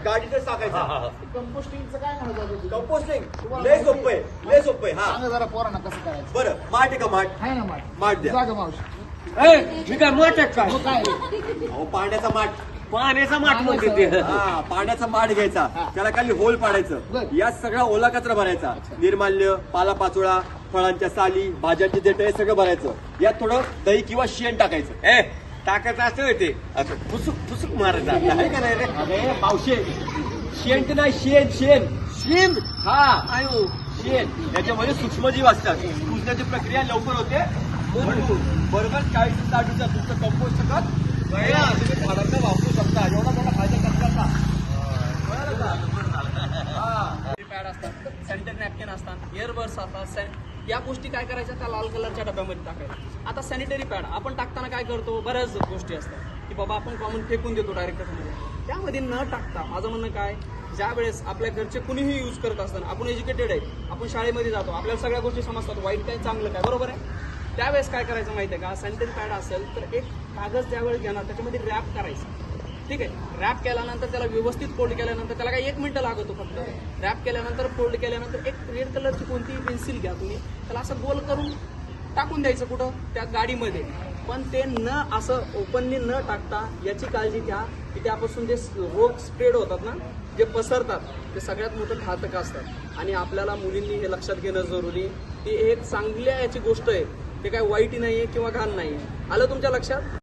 गाडीतच टाकायचं. कंपोस्टिंगचं काय म्हणत होतं? कंपोस्टिंग लय सोपं आहे, लय सोपं आहे. हा सांगा जरा पोरांना कसं करायचं. बरं, माठ आहे का माठ? आहे ना माठ. माठ द्या. जागा मावशी. मी काय मत काय हो काय अहो पाण्याचा माठ. पाण्याचा माठ म्हणते ते. हा पाण्याचा माठ घ्यायचा, त्याला खाली होल पाडायचं. बरं. यात सगळा ओला कचरा भरायचा, निर्माल्य, पालापाचोळा, फळांच्या साली, भाज्यांचे देठ हे सगळं भरायचं. यात थोडं दही किंवा शेण टाकायचं. ए टाकायचं असं ते असं फुसुक फुसुक मारायचं आहे का नाही रे? अरे पावशे, शेण नाही, शेण शेण शेण हा आयो शेण. त्याच्यामध्ये सूक्ष्मजीव असतात, कुजण्याची प्रक्रिया लवकर होते. म्हणून बरोबर 40 ते 60 दिवसात तुमचं कंपोस्ट खत तयार. तुम्ही झाडांना वापरू शकता. एवढा मोठा फायदा करता. पॅड असतात, सॅनिटरी नॅपकिन असतात, इयरबड्स असतात. या गोष्टी काय करायच्या, त्या लाल कलरच्या डब्यामध्ये टाकायच्या. आता सॅनिटरी पॅड आपण टाकताना काय करतो, बऱ्याच गोष्टी असतात की बाबा आपण कॉमन फेकून देतो डायरेक्ट. त्यामध्ये न टाकता माझं म्हणणं काय, ज्या वेळेस आपल्या घरचे कुणीही यूज करत असताना, आपण एज्युकेटेड आहे, आपण शाळेमध्ये जातो, आपल्याला सगळ्या गोष्टी समजतात, वाईट काय चांगलं काय, बरोबर आहे. त्यावेळेस काय करायचं माहिती आहे का, सॅनिटरी पॅड असेल तर एक कागद ज्यावेळेस घेणार त्याच्यामध्ये रॅप करायचं. ठीक आहे, रॅप केल्यानंतर त्याला व्यवस्थित फोल्ड केल्यानंतर त्याला काही 1 मिनिट लागतो फक्त. रॅप केल्यानंतर फोल्ड केल्यानंतर एक रेड कलरची कोणतीही पेन्सिल घ्या तुम्ही, त्याला असं गोल करून टाकून द्यायचं कुठं, त्या गाडीमध्ये. पण ते न असं ओपनली न टाकता याची काळजी घ्या की त्यापासून जे रोग स्प्रेड होतात ना, जे पसरतात, ते सगळ्यात मोठं घातक असतात. आणि आपल्याला मुलींनी हे लक्षात घेणं जरुरी, ती एक चांगल्या याची गोष्ट आहे, ते काय वाईट नाही आहे किंवा घाण नाही आहे. आलं तुमच्या लक्षात?